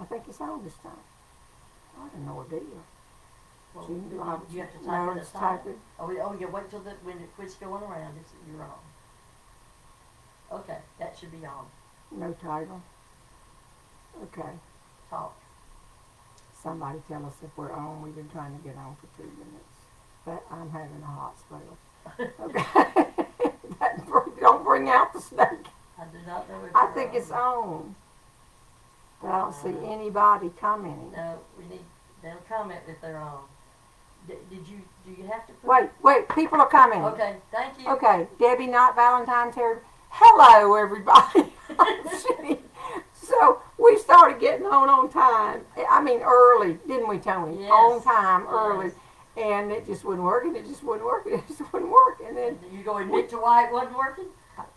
I think it's on this time. I have no idea. Well, Jeanne you Robertson. have to type No, it just at type the it. Oh, you wait till when it quits going around, you're on. Okay, that should be on. No title. Okay. Talk. Somebody tell us if we're on. We've been trying to get on for 2 minutes. But I'm having a hot spell. Okay. Don't bring out the snake. I do not know if I you're think on. it's on. But I don't see anybody commenting. No, they'll comment if they're on. Do you have to put... Wait, people are commenting. Okay, thank you. Okay, Debbie, not Valentine, Terry. Hello, everybody. So we started getting on time. I mean, early, didn't we, Tony? Yes. On time, early. Yes. And it just wouldn't work, and it just wouldn't work, and it just wouldn't work. And then You go admit to why it wasn't working?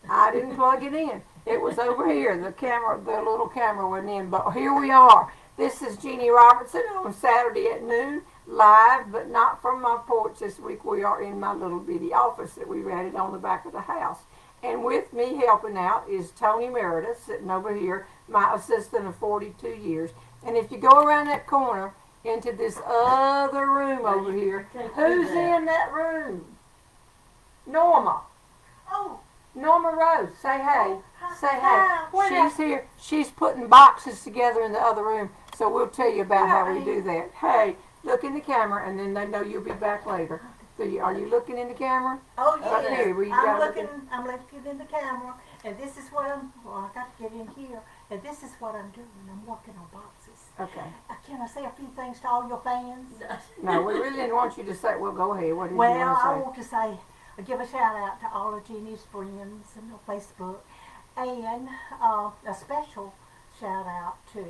I didn't plug it in. It was over here. The camera, the little camera wasn't in. But here we are. This is Jeanne Robertson on Saturday at noon, live, but not from my porch this week. We are in my little bitty office that we rented on the back of the house. And with me helping out is Tony Meredith, sitting over here, my assistant of 42 years. And if you go around that corner into this other room over here, who's in that room? Norma. Oh. Norma Rose, say hey. Say hey. She's She's here. She's putting boxes together in the other room, so we'll tell you about how we do that. Hey, look in the camera, and then they know you'll be back later. So are you looking in the camera? Oh, Right yes. here, where you I'm gotta looking in the camera, and this is what I got to get in here, and this is what I'm doing. I'm working on boxes. Okay. Can I say a few things to all your fans? No, we really didn't want you to say. Well, go ahead. What did you Well, want I to want to say, give a shout out to all of Jeannie's friends and on Facebook, and a special shout out to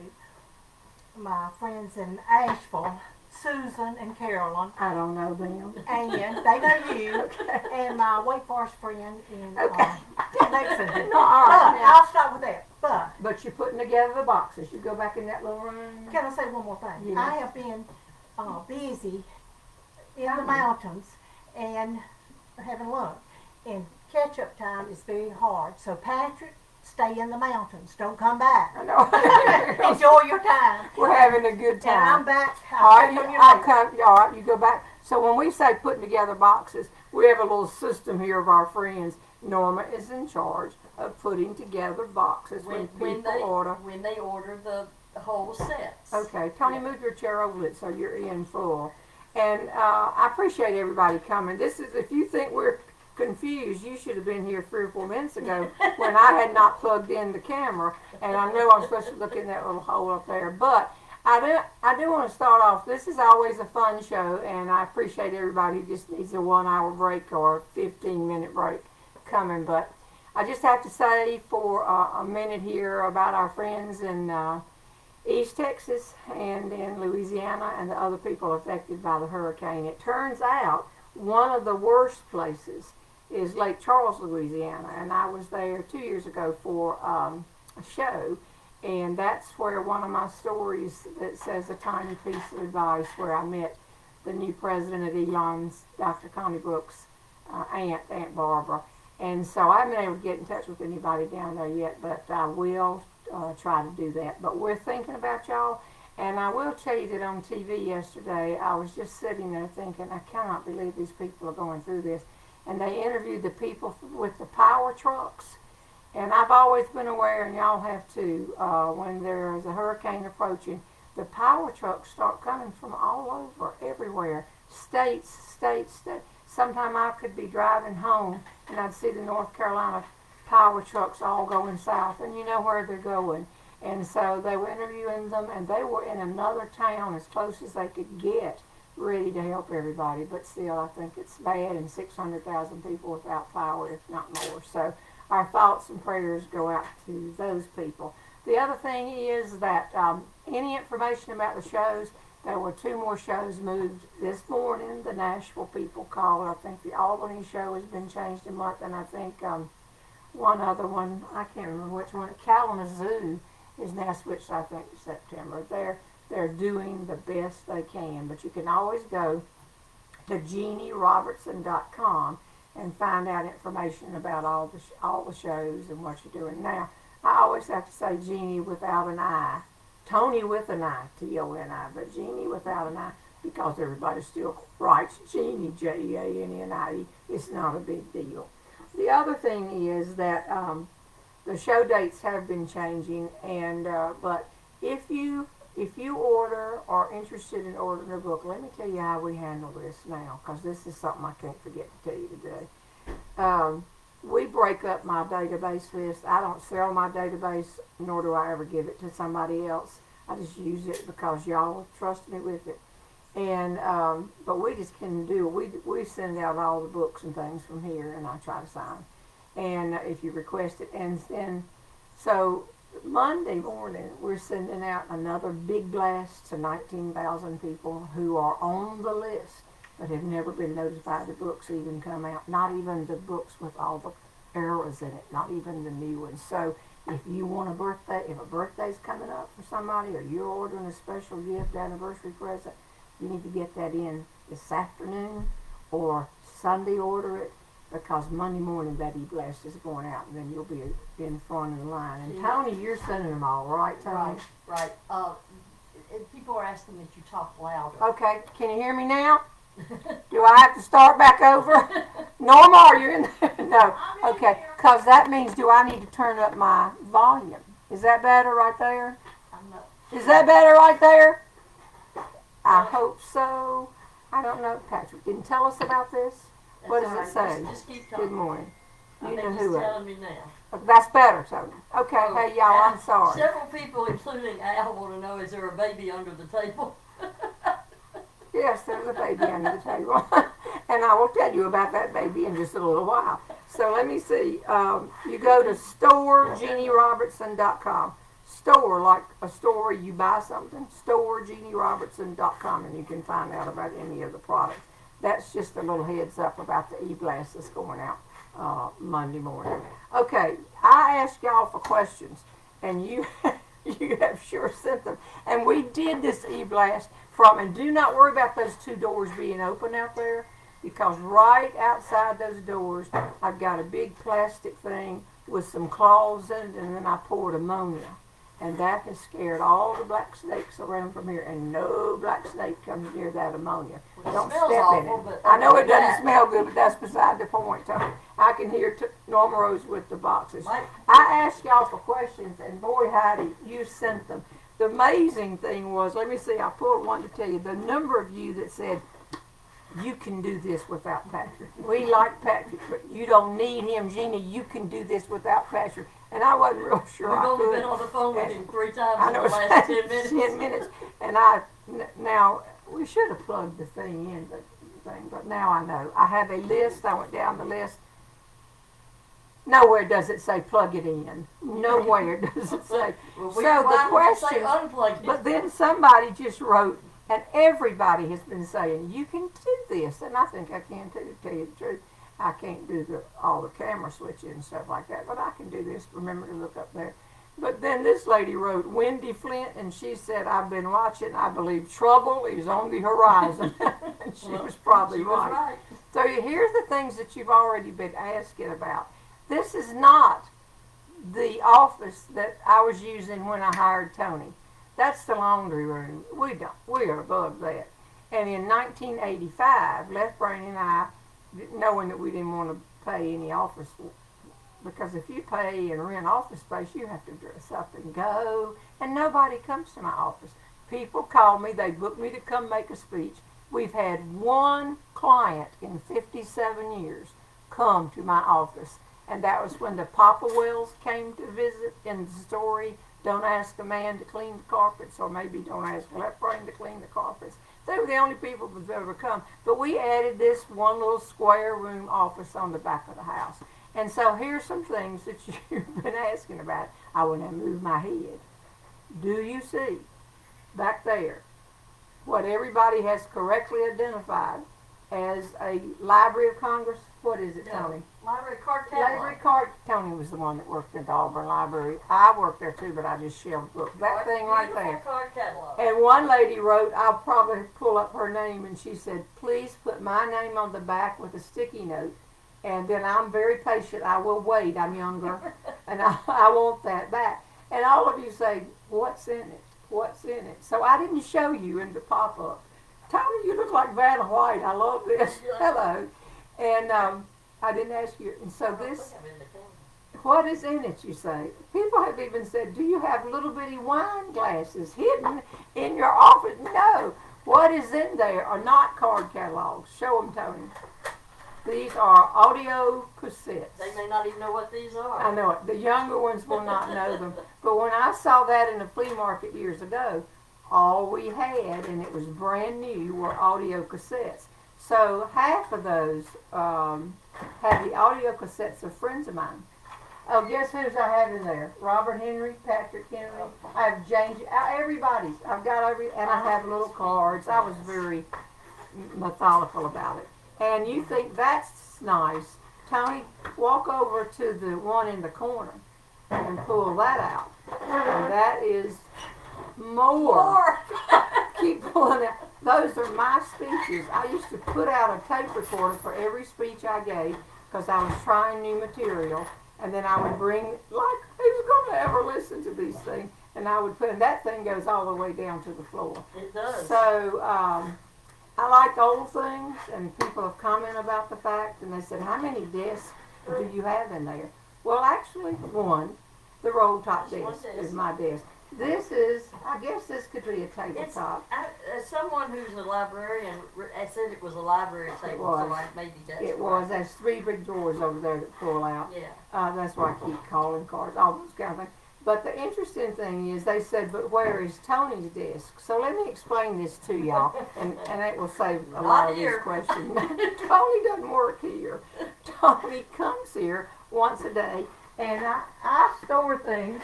my friends in Asheville, Susan and Carolyn, say? I don't know them. and they know you, Okay. and my Wake Forest friend in Okay. Lexington. No, all right. But Now, I'll start with that. but you're putting together the boxes. You go back in that little room. Can I say one more thing? Yes. I have been busy in the mountains and having lunch. And catch-up time is very hard. So, Patrick, stay in the mountains. Don't come back. I know. Enjoy your time. We're having a good And I'm time. back. All right, check on you I'll later. come. All right, you go back. So when we say putting together boxes, we have a little system here of our friends. Norma is in charge of putting together boxes when people order. When they order the whole sets. Okay, Tony, move your chair over it so you're in full. And I appreciate everybody coming. This is, if you think we're confused, you should have been here 3 or 4 minutes ago when I had not plugged in the camera. And I know I'm supposed to look in that little hole up there. But I do want to start off. This is always a fun show, and I appreciate everybody who just needs a 1 hour break or a 15-minute break coming. But I just have to say for a minute here about our friends in East Texas and in Louisiana and the other people affected by the hurricane. It turns out one of the worst places is Lake Charles, Louisiana, and I was there 2 years ago for a show, and that's where one of my stories that says a tiny piece of advice, where I met the new president of Elon's, Dr. Connie Brooks' Aunt Barbara. And so I haven't been able to get in touch with anybody down there yet, but I will try to do that. But we're thinking about y'all, and I will tell you that on TV yesterday, I was just sitting there thinking, I cannot believe these people are going through this. And they interviewed the people with the power trucks. And I've always been aware, and y'all have too, when there is a hurricane approaching, the power trucks start coming from all over, everywhere. States. Sometime I could be driving home, and I'd see the North Carolina power trucks all going south, and you know where they're going. And so they were interviewing them, and they were in another town as close as they could get, ready to help everybody. But still, I think it's bad, and 600,000 people without power, if not more. So our thoughts and prayers go out to those people. The other thing is that any information about the shows, there were 2 more shows moved this morning. The Nashville people called. I think the Albany show has been changed a month, and I think one other one, I can't remember which one, Kalamazoo is now switched, I think, to September. They're doing the best they can, but you can always go to JeannieRobertson.com and find out information about all the shows and what you're doing. Now, I always have to say Jeannie without an I, Tony with an I, Toni, but Jeannie without an I, because everybody still writes Jeannie, Jeannie. It's not a big deal. The other thing is that the show dates have been changing, and but if you order or interested in ordering a book, let me tell you how we handle this now, because this is something I can't forget to tell you today. We break up my database list. I don't sell my database, nor do I ever give it to somebody else. I just use it because y'all trust me with it. And but we just can do we send out all the books and things from here, and I try to sign. And if you request it, and then so Monday morning we're sending out another big blast to 19,000 people who are on the list but have never been notified the books even come out. Not even the books with all the eras in it. Not even the new ones. So if you want if a birthday's coming up for somebody, or you're ordering a special gift, anniversary present, you need to get that in this afternoon, or Sunday order it, because Monday morning that e-blast is going out, and then you'll be in front of the line. And Tony, you're sending them all, right, Tony? Right. And people are asking that you talk louder. Okay, can you hear me now? Do I have to start back over? Norma, are you in there? No. Okay, because that means, do I need to turn up my volume? Is that better right there? Is that better right there? I hope so. I don't know. Patrick didn't tell us about this. What does it say? Just keep talking. Good morning. You know who telling me now. That's better, Tony. Okay, hey y'all, I'm sorry. Several people, including Al, want to know, is there a baby under the table? Yes, there's a baby under the table. And I will tell you about that baby in just a little while. So let me see. You go to storejeannierobertson.com. Store, like a store where you buy something. Storejeannierobertson.com, and you can find out about any of the products. That's just a little heads up about the e-blast that's going out Monday morning. Okay, I asked y'all for questions, and you have sure sent them. And we did this e-blast and do not worry about those two doors being open out there, because right outside those doors, I've got a big plastic thing with some claws in it, and then I poured ammonia. And that has scared all the black snakes around from here, and no black snake comes near that ammonia. Don't step awful, in it. I know it doesn't smell good, but that's beside the point. I can hear Norma Rose with the boxes. I asked y'all for questions, and boy, Heidi, you sent them. The amazing thing was, let me see, I pulled one to tell you, the number of you that said, you can do this without Patrick. We like Patrick, but you don't need him. Jeannie, you can do this without Patrick. And I wasn't real sure I could. We've only been on the phone with him 3 times in the last 10 minutes. 10 minutes. And now, we should have plugged the thing in, but now I know. I have a list. I went down the list. Nowhere does it say plug it in. Nowhere does it say. Well, so the question, say unplug it. But then somebody just wrote, and everybody has been saying, you can do this. And I think I can too, to tell you the truth. I can't do all the camera switching and stuff like that, but I can do this. Remember to look up there. But then this lady wrote, Wendy Flint, and she said, I've been watching, I believe trouble is on the horizon. And she was probably right. So here's the things that you've already been asking about. This is not the office that I was using when I hired Tony. That's the laundry room. We are above that. And in 1985, Left Brain and I, knowing that we didn't want to pay any office, because if you pay and rent office space, you have to dress up and go, and nobody comes to my office. People call me, they book me to come make a speech. We've had one client in 57 years come to my office, and that was when the Papa Wells came to visit in the story, Don't Ask a Man to Clean the Carpets, or maybe Don't Ask Left Brain to Clean the Carpets. They were the only people who've ever come. But we added this one little square room office on the back of the house. And so here's some things that you've been asking about. I want to move my head. Do you see back there what everybody has correctly identified as a Library of Congress? What is it, Tony? Library card catalog. Library card. Tony was the one that worked at the Auburn Library. I worked there too, but I just shelved books. That thing right there. Card catalog. And one lady wrote, I'll probably pull up her name, and she said, please put my name on the back with a sticky note. And then I'm very patient. I will wait. I'm younger. And I want that back. And all of you say, what's in it? what's in it. So I didn't show you in the pop-up. Tony, you look like Vanna White. I love this. Hello. And I didn't ask you. And so this, what is in it, you say? People have even said, do you have little bitty wine glasses hidden in your office? No. What is in there are not card catalogs. Show them, Tony. These are audio cassettes. They may not even know what these are. I know it. The younger ones will not know them. But when I saw that in the flea market years ago, all we had, and it was brand new, were audio cassettes. So half of those had the audio cassettes of friends of mine. Oh, guess who's I have in there? Robert Henry, Patrick Henry. I have James. Everybody's. I've got every, and I have little cards. I was very methodical about it. And you think that's nice? Tony, walk over to the one in the corner and pull that out. And that is more. Keep pulling it. Those are my speeches. I used to put out a tape recorder for every speech I gave because I was trying new material. And then I would bring, like, who's going to ever listen to these things? And I would put, and that thing goes all the way down to the floor. It does. So I like old things, and people have commented about the fact, and they said, how many desks do you have in there? Well, actually, one. The roll top desk is my desk. This is, I guess this could be a tabletop. As someone who's a librarian, I said it was a library table, so maybe that's It was. There's 3 big drawers over there that pull out. Yeah. That's why I keep calling cards, all those kind of things. But the interesting thing is they said, but where is Tony's desk? So let me explain this to y'all, and it will save a lot of these questions. Tony doesn't work here. Tony comes here once a day. And I store things.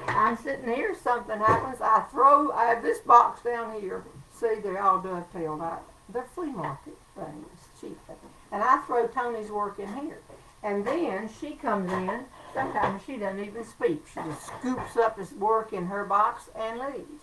I'm sitting here, something happens, I have this box down here. See, they're all dovetailed out. They're flea market things, cheap things. And I throw Tony's work in here. And then she comes in, sometimes she doesn't even speak. She just scoops up this work in her box and leaves.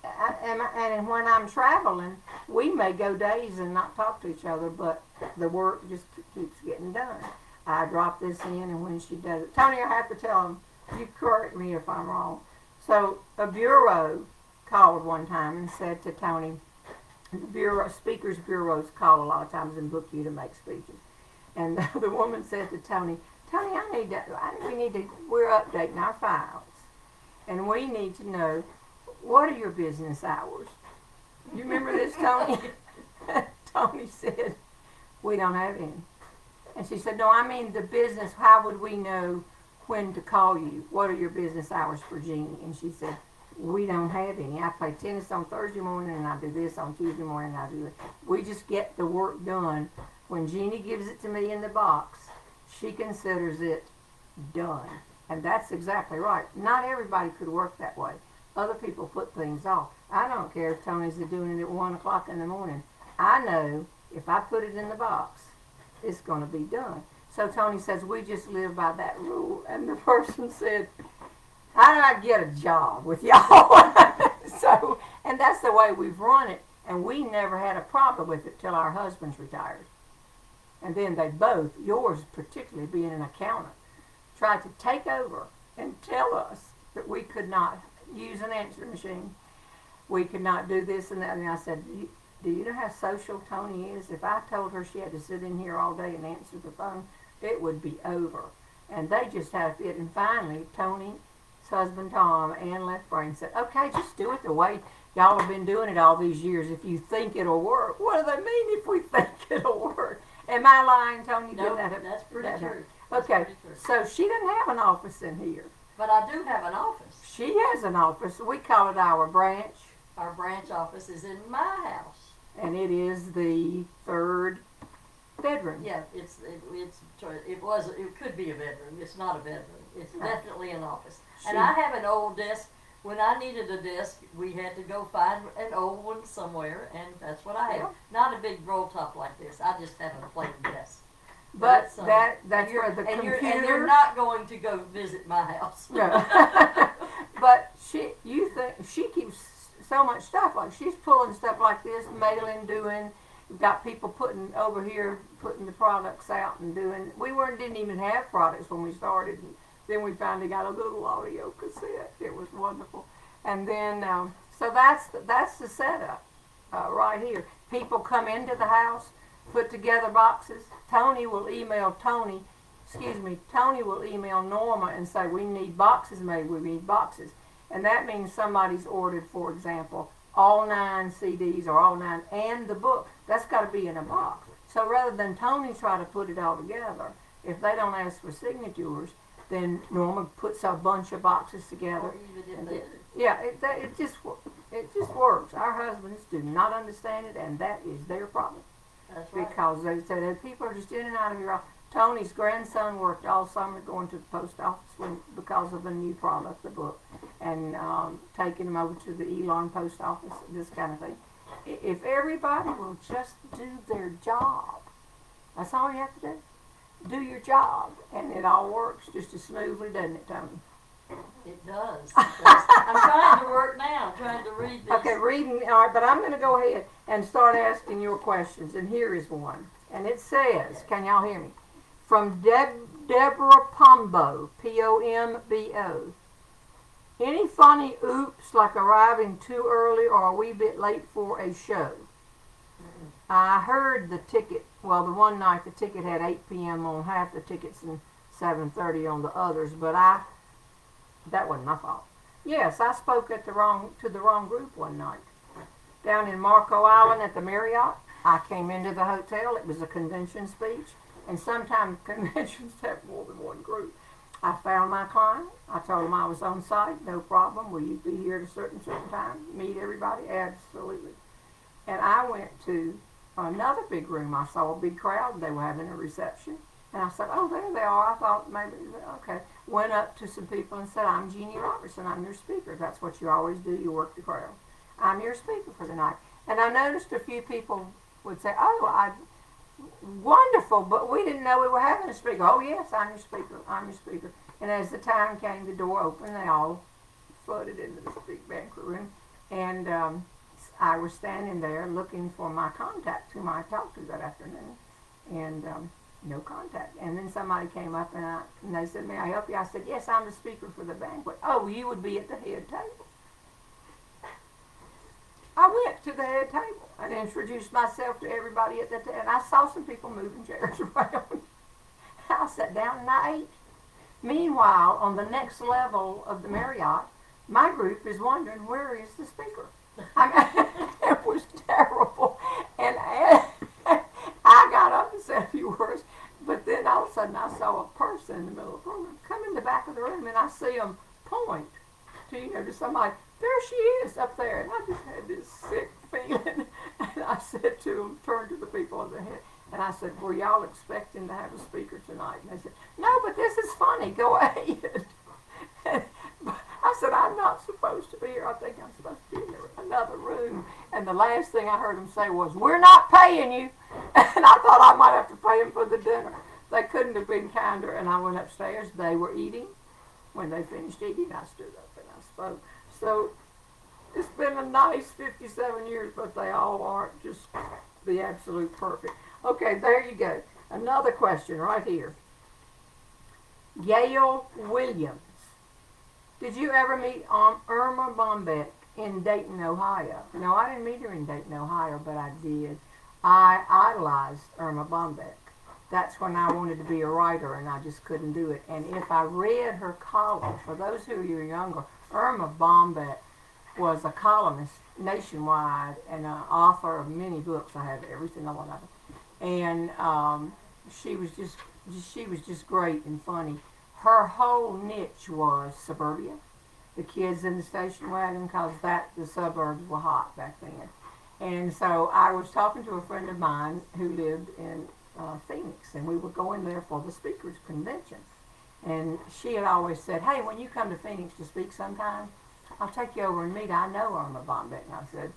And when I'm traveling, we may go days and not talk to each other, but the work just keeps getting done. I drop this in, and when she does it, Tony, I have to tell him, you correct me if I'm wrong. So a bureau called one time and said to Tony, speakers bureaus call a lot of times and book you to make speeches. And the woman said to Tony, we're updating our files, and we need to know, what are your business hours? You remember this, Tony? Tony said, we don't have any. And she said, no, I mean the business, how would we know when to call you? What are your business hours for Jeannie? And she said, we don't have any. I play tennis on Thursday morning, and I do this on Tuesday morning, and I do it. We just get the work done. When Jeannie gives it to me in the box, she considers it done. And that's exactly right. Not everybody could work that way. Other people put things off. I don't care if Tony's doing it at 1 o'clock in the morning. I know if I put it in the box, it's going to be done. So Tony says, we just live by that rule. And the person said, how did I get a job with y'all? So, and that's the way we've run it. And we never had a problem with it till our husbands retired. And then they both, yours particularly being an accountant, tried to take over and tell us that we could not use an answering machine. We could not do this and that. And I said, do you know how social Tony is? If I told her she had to sit in here all day and answer the phone, it would be over. And they just had a fit. And finally, Tony's husband, Tom, and left brain said, okay, just do it the way y'all have been doing it all these years. If you think it'll work. What do they mean if we think it'll work? Am I lying, Tony? No, that's pretty true. Okay, so she doesn't have an office in here. But I do have an office. She has an office. We call it our branch. Our branch office is in my house. And it is the 3rd bedroom. Yeah, it could be a bedroom. It's not a bedroom. It's definitely an office. And I have an old desk. When I needed a desk, we had to go find an old one somewhere, and that's what I have. Not a big roll top like this. I just have a plain desk. But that's where the computer. And you're not going to go visit my house. No. But she keeps so much stuff. Like she's pulling stuff like this, mailing, doing. We've got people putting over here, putting the products out and doing. We didn't even have products when we started. And then we finally got a little audio cassette. It was wonderful. And then So that's the setup right here. People come into the house, put together boxes. Tony will email Norma and say, we need boxes made, we need boxes. And that means somebody's ordered, for example, all 9 CDs or all 9 and the book. That's got to be in a box. So rather than Tony try to put it all together, if they don't ask for signatures, then Norma puts a bunch of boxes together. Or even if they do. Yeah, it just works. Our husbands do not understand it, and that is their problem. That's right. Because they say that people are just in and out of here. Tony's grandson worked all summer going to the post office because of the new product, the book, and taking them over to the Elon post office, this kind of thing. If everybody will just do their job, that's all you have to do. Do your job, and it all works just as smoothly, doesn't it, Tony? It does. I'm trying to work now. I'm trying to read this. Okay, reading. All right, but I'm going to go ahead and start asking your questions, and here is one. And it says, can y'all hear me? From Deborah Pombo, Pombo. Any funny oops, like arriving too early or a wee bit late for a show? I heard the ticket, well, the one night the ticket had 8 p.m. on half the tickets and 7:30 on the others, but that wasn't my fault. Yes, I spoke to the wrong group one night. Down in Marco Island at the Marriott, I came into the hotel. It was a convention speech, and sometimes conventions have more than one group. I found my client. I told him I was on site. No problem. Will you be here at a certain time? Meet everybody? Absolutely. And I went to another big room. I saw a big crowd. They were having a reception. And I said, oh, there they are. I thought maybe, okay. Went up to some people and said, I'm Jeanne Robertson. I'm your speaker. That's what you always do. You work the crowd. I'm your speaker for the night. And I noticed a few people would say, oh, wonderful, but we didn't know we were having a speaker. Oh, yes, I'm your speaker. I'm your speaker. And as the time came, the door opened. They all flooded into this big banquet room. And I was standing there looking for my contact, whom I talked to that afternoon. And no contact. And then somebody came up and they said, may I help you? I said, yes, I'm the speaker for the banquet. Oh, you would be at the head table. I went to the head table and introduced myself to everybody at the table. And I saw some people moving chairs around. I sat down and I ate. Meanwhile, on the next level of the Marriott, my group is wondering, where is the speaker? I mean, it was terrible. And I got up and said a few words, but then all of a sudden I saw a person in the middle of the program come in the back of the room, and I see them point to somebody. There she is up there, and I just had this sick feeling. And I said to them, turned to the people on the head, and I said, were y'all expecting to have a speaker tonight? And they said, no, but this is funny. Go ahead. I said, I'm not supposed to be here. I think I'm supposed to be in another room. And the last thing I heard them say was, we're not paying you. And I thought I might have to pay them for the dinner. They couldn't have been kinder. And I went upstairs. They were eating. When they finished eating, I stood up and I spoke. So it's been a nice 57 years, but they all aren't just the absolute perfect. Okay, there you go. Another question right here. Gail Williams. Did you ever meet Irma Bombeck in Dayton, Ohio? No, I didn't meet her in Dayton, Ohio, but I did. I idolized Irma Bombeck. That's when I wanted to be a writer, and I just couldn't do it. And if I read her columns, for those who are younger, Irma Bombeck was a columnist nationwide and an author of many books. I have every single one of them. And she was just great and funny. Her whole niche was suburbia, the kids in the station wagon, because the suburbs were hot back then. And so I was talking to a friend of mine who lived in Phoenix, and we were going there for the speakers convention. And she had always said, hey, when you come to Phoenix to speak sometime, I'll take you over and meet. I know Irma Bombeck. And I said,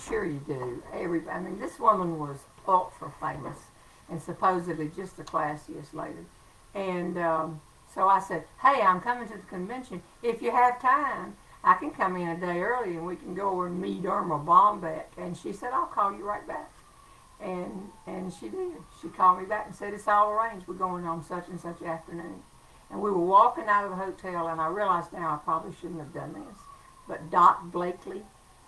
sure you do. I mean, this woman was ultra famous and supposedly just the classiest lady. And so I said, hey, I'm coming to the convention. If you have time, I can come in a day early and we can go over and meet Irma Bombeck. And she said, I'll call you right back. And she did. She called me back and said, it's all arranged. We're going on such and such afternoon. And we were walking out of the hotel, and I realized now I probably shouldn't have done this. But Doc Blakely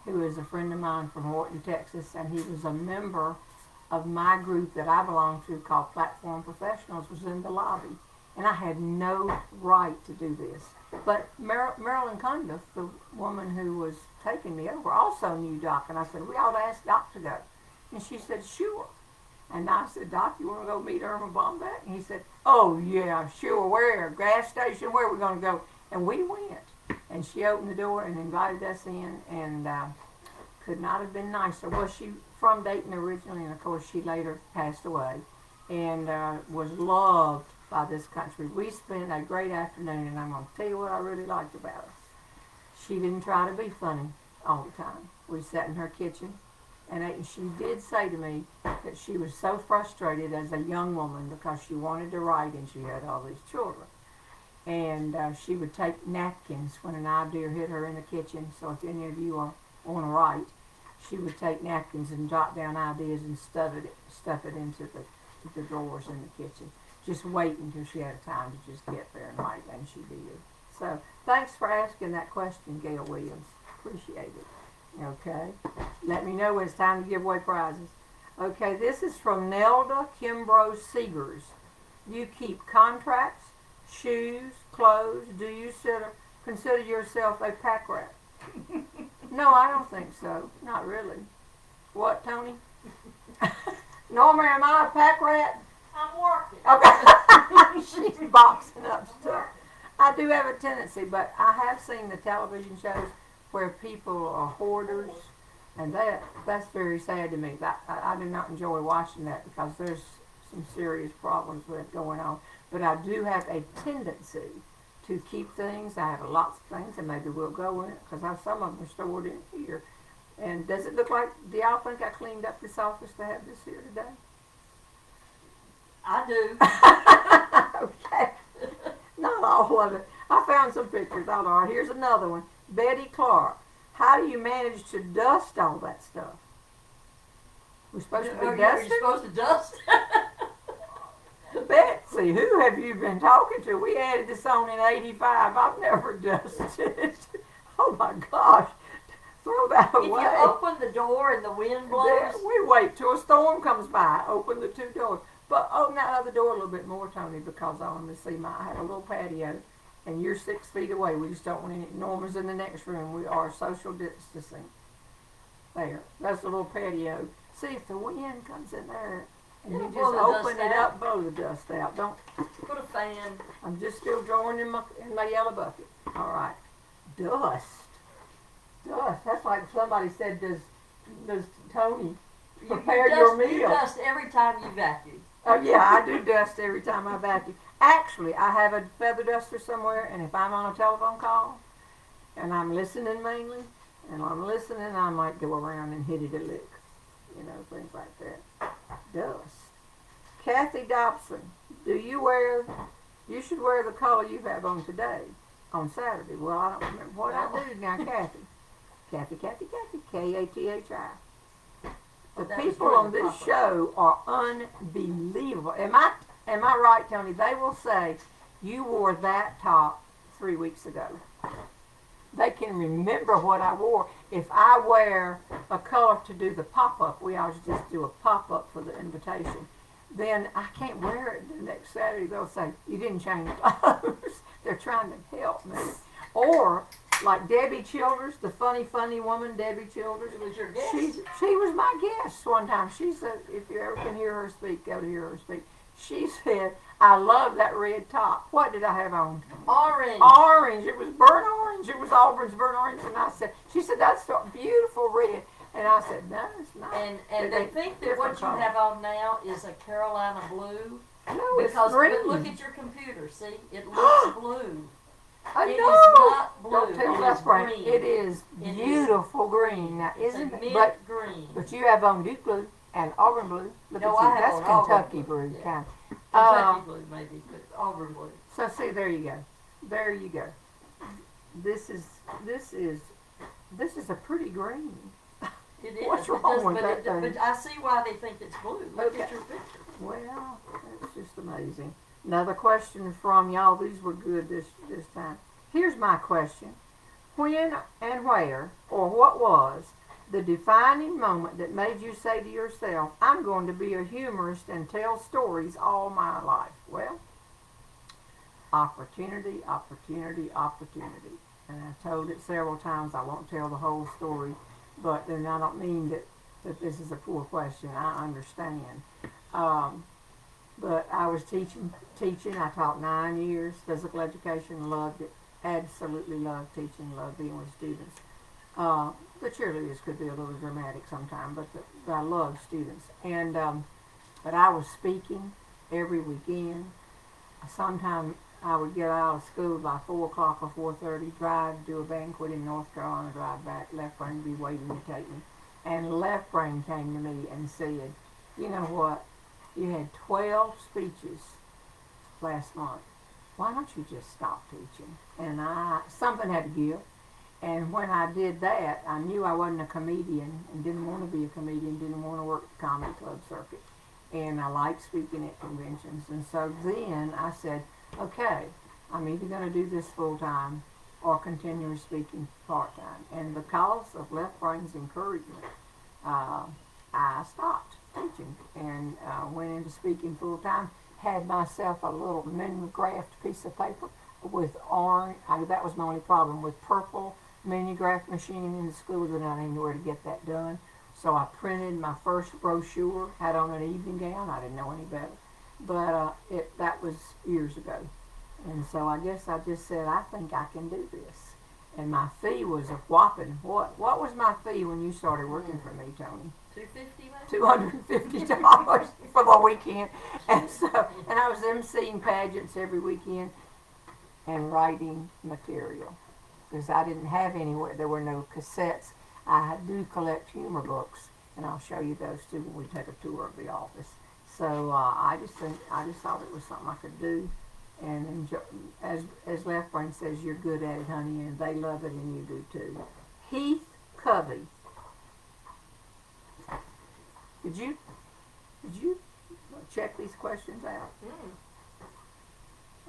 who is a friend of mine from Horton, Texas, and he was a member of my group that I belong to called Platform Professionals, was in the lobby. And I had no right to do this. But Marilyn Cundiff, the woman who was taking me over, also knew Doc. And I said, we ought to ask Doc to go. And she said, sure. And I said, Doc, you want to go meet Irma Bombeck? And he said, oh, yeah, sure. Where? Gas station? Where are we going to go? And we went. And she opened the door and invited us in. And could not have been nicer. Well, she from Dayton originally, and of course she later passed away. And was loved by this country. We spent a great afternoon, and I'm going to tell you what I really liked about her. She didn't try to be funny all the time. We sat in her kitchen and ate, and she did say to me that she was so frustrated as a young woman because she wanted to write and she had all these children. And she would take napkins when an idea hit her in the kitchen. So if any of you want to write, she would take napkins and jot down ideas and stuff it into the drawers in the kitchen. Just wait until she had time to just get there and write, and she did. So thanks for asking that question, Gail Williams. Appreciate it. Okay. Let me know when it's time to give away prizes. Okay, this is from Nelda Kimbrough Seegers. You keep contracts, shoes, clothes. Do you consider yourself a pack rat? No, I don't think so. Not really. What, Tony? Norma, am I a pack rat? I'm working. Okay. She's boxing up stuff. I do have a tendency, but I have seen the television shows where people are hoarders, and that's very sad to me. I do not enjoy watching that because there's some serious problems with it going on. But I do have a tendency to keep things. I have lots of things, and maybe we'll go in it because some of them are stored in here. And does it look like, do y'all think I cleaned up this office to have this here today? I do. Okay. Not all of it. I found some pictures. All right, here's another one. Betty Clark. How do you manage to dust all that stuff? We're supposed to be dusting? You're supposed to dust? Betsy, who have you been talking to? We added this on in 85. I've never dusted. Oh my gosh. Throw that away. If you open the door and the wind blows. We wait till a storm comes by. Open the two doors. But open that other door a little bit more, Tony, because I want to see I have a little patio, and you're 6 feet away. We just don't want any. Norma's in the next room. We are social distancing. There. That's a little patio. See if the wind comes in there, and you just open it up, blow the dust out. Don't put a fan. I'm just still drawing in my yellow bucket. All right. Dust. That's like somebody said, does Tony prepare your meal? You dust every time you vacuum. Oh, yeah, I do dust every time I vacuum. Actually, I have a feather duster somewhere, and if I'm on a telephone call, and I'm listening mainly, I might go around and hit it a lick. Things like that. Dust. Kathy Dobson, you should wear the color you have on today, on Saturday. Well, I don't remember what I do now, Kathy. Kathy, K-A-T-H-I. The people on this show are unbelievable. Am I right, Tony? They will say, you wore that top 3 weeks ago. They can remember what I wore. If I wear a color to do the pop-up, we always just do a pop-up for the invitation, then I can't wear it the next Saturday. They'll say, you didn't change clothes. They're trying to help me. Or like Debbie Childers, the funny woman, Debbie Childers. Was your guest? She was my guest one time. She said, if you ever can hear her speak, go to hear her speak. She said, I love that red top. What did I have on? Orange. It was burnt orange. It was Auburn's burnt orange. And she said, that's a beautiful red. And I said, no, it's not. And they think that what you have on now is a Carolina blue. No, it's green. But look at your computer. See, it looks blue. I it know. Is not blue. Don't tell me that's right. It is beautiful green. Now, isn't it? Mint green. But you have on Duke blue and Auburn blue. Look no, at you. I have That's on Kentucky Auburn blue, yeah. kind of. Kentucky blue, maybe, but Auburn blue. So see, there you go. There you go. This is a pretty green. It is. What's wrong with that thing? But I see why they think it's blue. Look at your picture. Well, that's just amazing. Another question from y'all. These were good this time. Here's my question. When and where, or what was, the defining moment that made you say to yourself, I'm going to be a humorist and tell stories all my life? Well, opportunity, opportunity, opportunity. And I've told it several times. I won't tell the whole story, but then I don't mean that this is a poor question. I understand. But I was teaching. I taught 9 years, physical education, loved it. Absolutely loved teaching, loved being with students. The cheerleaders could be a little dramatic sometimes, but I loved students. And but I was speaking every weekend. Sometimes I would get out of school by 4 o'clock or 4:30, drive, do a banquet in North Carolina, drive back. Left brain would be waiting to take me. And left brain came to me and said, you know what? You had 12 speeches last month. Why don't you just stop teaching? And something had to give. And when I did that, I knew I wasn't a comedian and didn't want to be a comedian, didn't want to work the comedy club circuit. And I liked speaking at conventions. And so then I said, okay, I'm either going to do this full time or continue speaking part time. And because of left brain's encouragement, I stopped teaching and went into speaking full time. Had myself a little mimeographed piece of paper with orange. That was my only problem, with purple mimeograph machine in the school, that I didn't know where to get that done. So I printed my first brochure, had on an evening gown. I didn't know any better. But that was years ago. And so I guess I just said, I think I can do this. And my fee was a whopping, what was my fee when you started working for me, Tony? $250 for the weekend. And I was emceeing pageants every weekend and writing material. Because I didn't have anywhere, there were no cassettes. I do collect humor books, and I'll show you those too when we take a tour of the office. So I just thought it was something I could do, and enjoy. As Left Brain says, you're good at it, honey, and they love it, and you do too. Heath Covey. Did you check these questions out?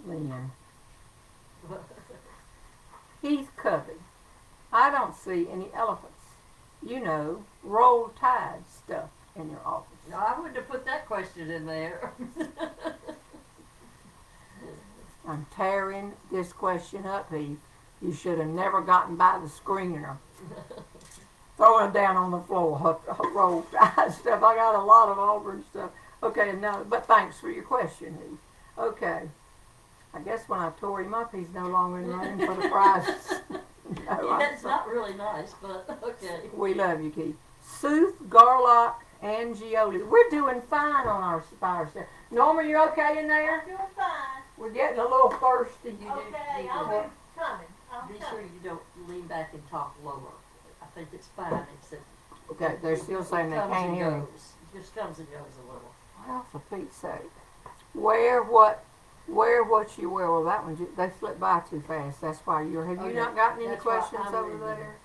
Lynn. Heath Covey. I don't see any elephants. You know, roll tide stuff in your office. No, I wouldn't have put that question in there. I'm tearing this question up, Heath. You should have never gotten by the screener. Throwing it down on the floor, roll tide stuff. I got a lot of Auburn stuff. Okay, no, but thanks for your question, Heath. Okay. I guess when I tore him up, he's no longer in running for the prizes. No, yeah, it's not really nice, but okay. We love you, Keith. Sooth, Garlock, and Gioli. We're doing fine on our spire stuff. Norma, you okay in there? I'm doing fine. We're getting a little thirsty. Okay, I'll be coming. Be sure you don't lean back and talk lower. I think it's fine, except Okay, they're still saying they can't hear me. It just comes and goes a little. Well, for Pete's sake. Wear what you wear. Well, that one, they slip by too fast. That's why you're. Have you not gotten any questions over there?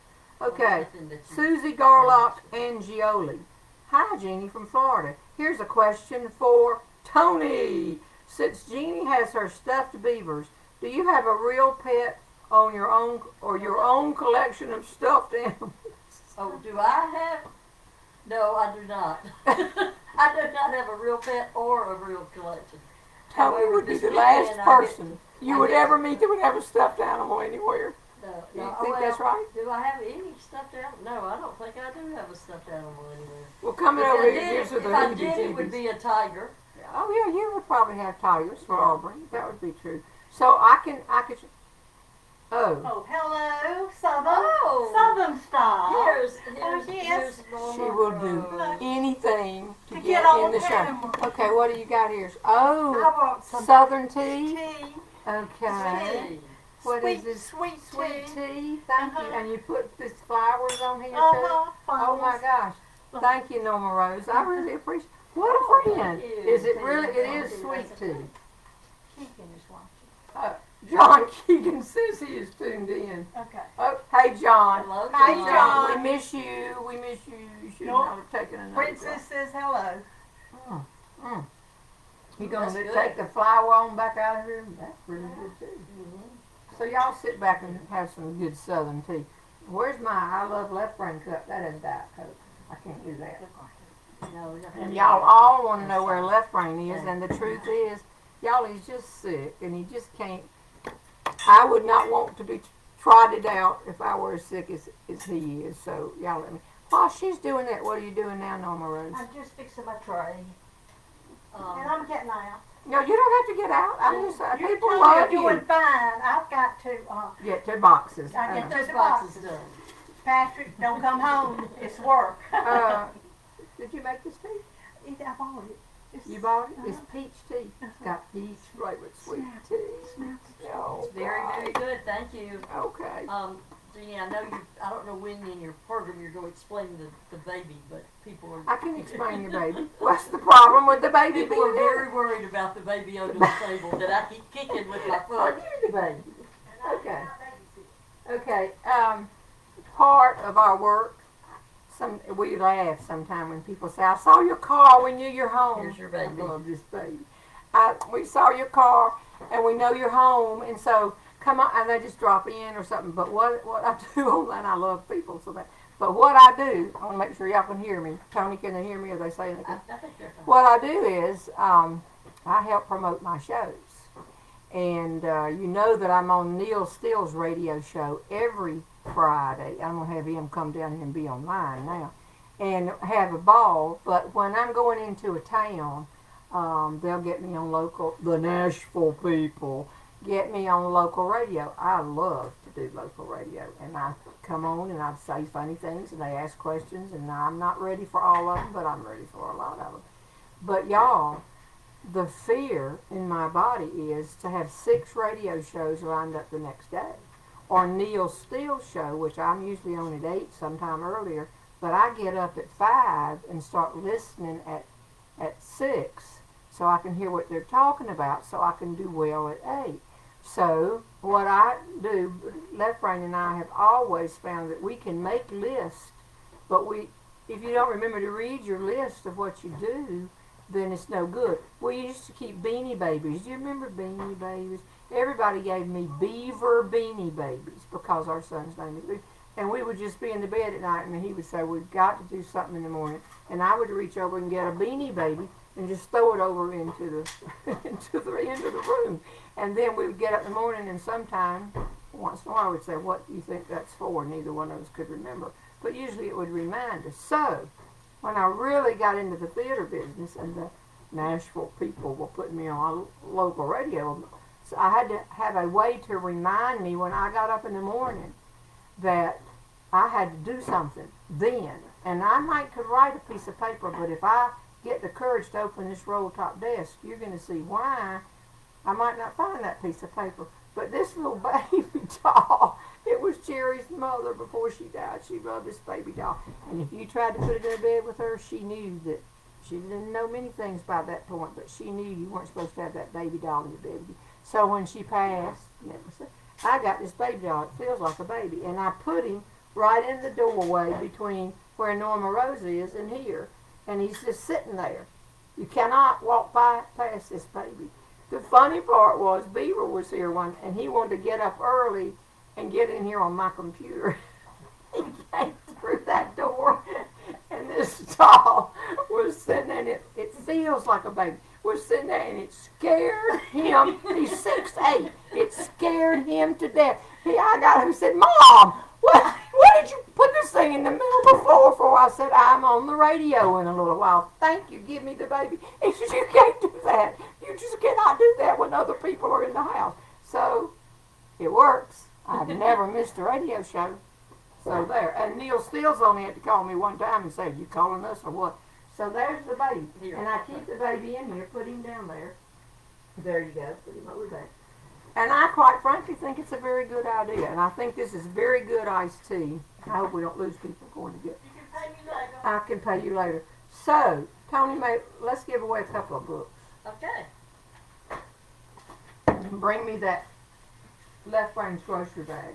Okay. Susie Garlock and Gioli. Hi, Jeannie from Florida. Here's a question for Tony. Since Jeannie has her stuffed beavers, do you have a real pet on your own collection of stuffed animals? Oh, do I have? No, I do not. I do not have a real pet or a real collection. Tony would be the last person you would ever meet that would have a stuffed animal anywhere. No, You think that's right? Do I have any stuffed animal? No, I don't think I do have a stuffed animal anywhere. Well, coming over here gives her the If I did, it would heebie-jeebies. be a tiger. Oh yeah, you would probably have tigers for Auburn. That would be true. So I could. Oh, hello, Southern. Oh. Southern style. Here's yes. Norma She will do Rose. anything to To get get on in the show. camera. Okay, what do you got here? I Oh, brought some Southern tea. tea. Okay. Hey. What is Sweet, this? sweet Sweet tea. tea. Thank you. Uh-huh. And you put this flowers on here too. Oh my gosh. Thank you, Norma Rose. I really appreciate. What a friend. thank you. Is it really? It is sweet tea. Keegan is watching. John Keegan says he is tuned in. Okay. Oh, hey John. Hello, Hey John. John. We miss you. We miss you. You should Nope. not have taken another. Princess says hello. You gonna That's good. take the flower on back out of here? That's pretty good too. Mhm. So y'all sit back and have some good Southern tea. Where's my I love left brain cup? That is Diet Coke. I can't do that. No, And y'all all want to know where left brain is, and the truth is, y'all, he's just sick, and he just can't. I would not want to be trotted out if I were as sick as he is. So y'all let me. While she's doing that, what are you doing now, Norma Rose? I'm just fixing my tray. And I'm getting out. No, you don't have to get out. I'm just people You're love doing you. fine. I've got to Get 2 boxes. I get this the box boxes. is done. Patrick, don't come home. It's work. Did you make this tea? I bought it. You bought it? It's peach tea. It's got peach flavored sweet tea. Oh, It's very, very good. Thank you. Okay. Jeannie, I know I don't know when in your program you're going to explain the baby, but people are. I can explain the baby. What's the problem with the baby People being are there? very worried about the baby under the table that I keep kicking with my Are foot. you the baby? Okay. Okay. Part of our work, we laugh sometimes when people say, "I saw your car. We knew you're home." Here's your baby. I love this baby. We saw your car, and we know you're home, and so come on, and they just drop in or something. But what I do, and I love people so that. But what I do, I want to make sure y'all can hear me. Tony, can they hear me? Are they saying anything? I think they're fine. What I do is I help promote my shows. And you know that I'm on Neil Steele's radio show every Friday. I'm going to have him come down here and be online now and have a ball. But when I'm going into a town, they'll get me on the Nashville people get me on local radio. I love to do local radio. And I come on and I say funny things and they ask questions. And I'm not ready for all of them, but I'm ready for a lot of them. But y'all, the fear in my body is to have 6 radio shows lined up the next day. Or Neil Steele's show, which I'm usually on at 8, sometime earlier, but I get up at 5 and start listening at 6 so I can hear what they're talking about so I can do well at 8. So what I do, Left Brain and I have always found that we can make lists, but if you don't remember to read your list of what you do, then it's no good. We used to keep Beanie Babies. Do you remember Beanie Babies? Everybody gave me Beaver Beanie Babies because our son's name is Beaver. And we would just be in the bed at night and he would say, we've got to do something in the morning. And I would reach over and get a Beanie Baby and just throw it over into the into the end of the room. And then we would get up in the morning and sometime, once in a while, I would say, what do you think that's for? Neither one of us could remember. But usually it would remind us. So when I really got into the theater business and the Nashville people were putting me on local radio, so I had to have a way to remind me when I got up in the morning that I had to do something then. And I could write a piece of paper, but if I get the courage to open this roll top desk, you're going to see why I might not find that piece of paper. But this little baby doll, it was Jerry's mother before she died. She loved this baby doll. And if you tried to put it in bed with her, she knew that she didn't know many things by that point, but she knew you weren't supposed to have that baby doll in your bed. So when she passed, I got this baby doll. It feels like a baby. And I put him right in the doorway between where Norma Rose is and here. And he's just sitting there. You cannot walk past this baby. The funny part was Beaver was here and he wanted to get up early and get in here on my computer. He came through that door and this doll was sitting there and it feels like a baby. Was sitting there and it scared him. He's 6'8". It scared him to death. I got him and said, Mom, what did you put this thing in the middle before? I said, I'm on the radio in a little while. Thank you, give me the baby. He said, you can't do that. You just cannot do that when other people are in the house. So it works. I've never missed a radio show. So there. And Neil Steele's only had to call me one time and say, you calling us or what? So there's the baby. And I keep the baby in here, put him down there. There you go, put him over there. And I quite frankly think it's a very good idea. And I think this is very good iced tea. I hope we don't lose people going to get. You can pay me later. I can pay you later. So, Tony, let's give away a couple of books. Okay. Bring me that Left Brain's grocery bag.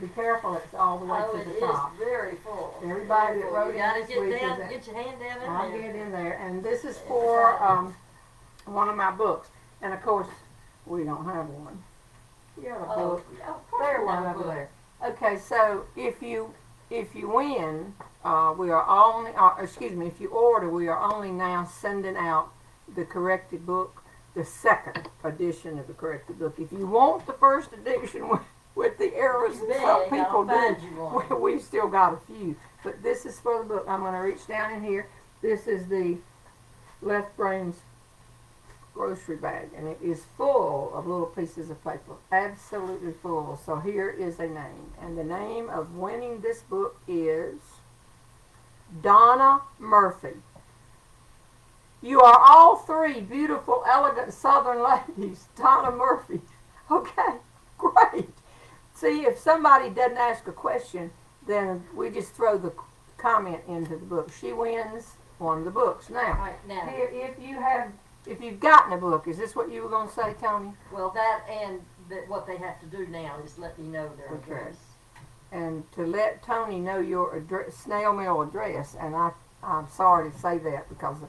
Be careful, it's all the way to the top. It is very full. Everybody that wrote You gotta in this week get your hand down in I'll there. get in there. And this is for one of my books. And of course, we don't have one. You got a Oh, book. of course There, we one have a over book. there. Okay, so if you win, we are only, excuse me, if you order, we are only now sending out the corrected book, the second edition of the corrected book. If you want the first edition with the errors that some people do, we still got a few. But this is for the book. I'm going to reach down in here. This is the Left Brain's grocery bag, and it is full of little pieces of paper, absolutely full. So here is a name, and the name of winning this book is Donna Murphy. You are all three beautiful, elegant Southern ladies. Donna Murphy. Okay, great. See, if somebody doesn't ask a question, then we just throw the comment into the book. She wins one of the books. Now, Right now. here, if you've gotten a book, is this what you were going to say, Tony? Well, that and what they have to do now is let me know their Okay. address. And to let Tony know your address, snail mail address, and I'm sorry to say that because the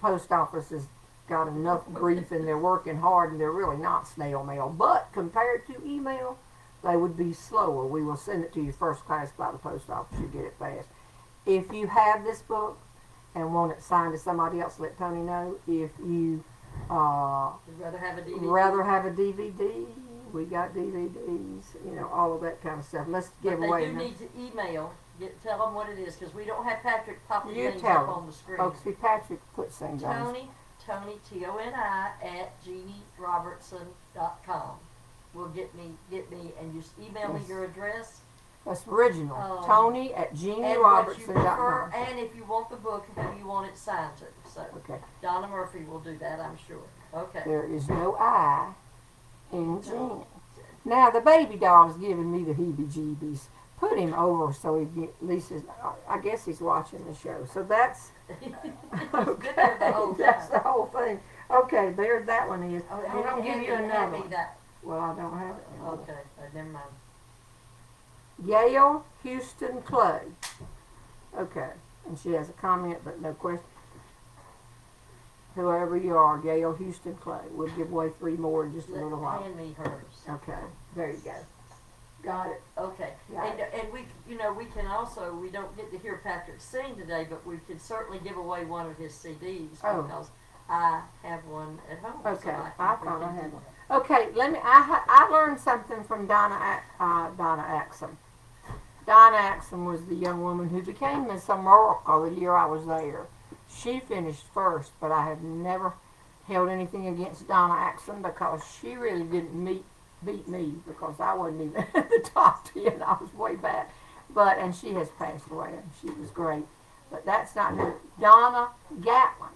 post office has got enough grief and they're working hard and they're really not snail mail. But compared to email, they would be slower. We will send it to you first class by the post office. You get it fast. If you have this book and want it signed to somebody else, let Tony know. If you You'd rather have a DVD? rather have a DVD, we got DVDs, you know, all of that kind of stuff. Let's give But away. they do need to email. Tell them what it is, because we don't have Patrick popping You things tell up them. on the screen. Folks, see, Patrick puts things on. Tony, Toni, at JeannieRobertson.com will get me, and just email me Yes. your address. That's original. Tony at And what you JeannieRobertson.com. prefer, and if you want the book, who you want it signed to. So Okay. Donna Murphy will do that, I'm sure. Okay. There is no I in Jeannie. Now the baby doll's giving me the heebie-jeebies. Put him over so he get, at least I guess he's watching the show. So that's okay. That's the whole thing. Okay, there that one is. I'm gonna give you another one. Well, I don't have it. Okay, never mind. Yale Houston Clay. Okay, and she has a comment, but no question. Whoever you are, Yale Houston Clay. We'll give away 3 more in just a little while. Hand me hers. Okay, there you go. Got it. Okay, Got it. and we, we can also, we don't get to hear Patrick sing today, but we can certainly give away one of his CDs because I have one at home. Okay, so I thought I had one. Okay, I learned something from Donna Axum. Donna Axum was the young woman who became Miss America the year I was there. She finished first, but I have never held anything against Donna Axum because she really didn't beat me because I wasn't even at the top 10. I was way back. And she has passed away, and she was great. But that's not new. Donna Gatlin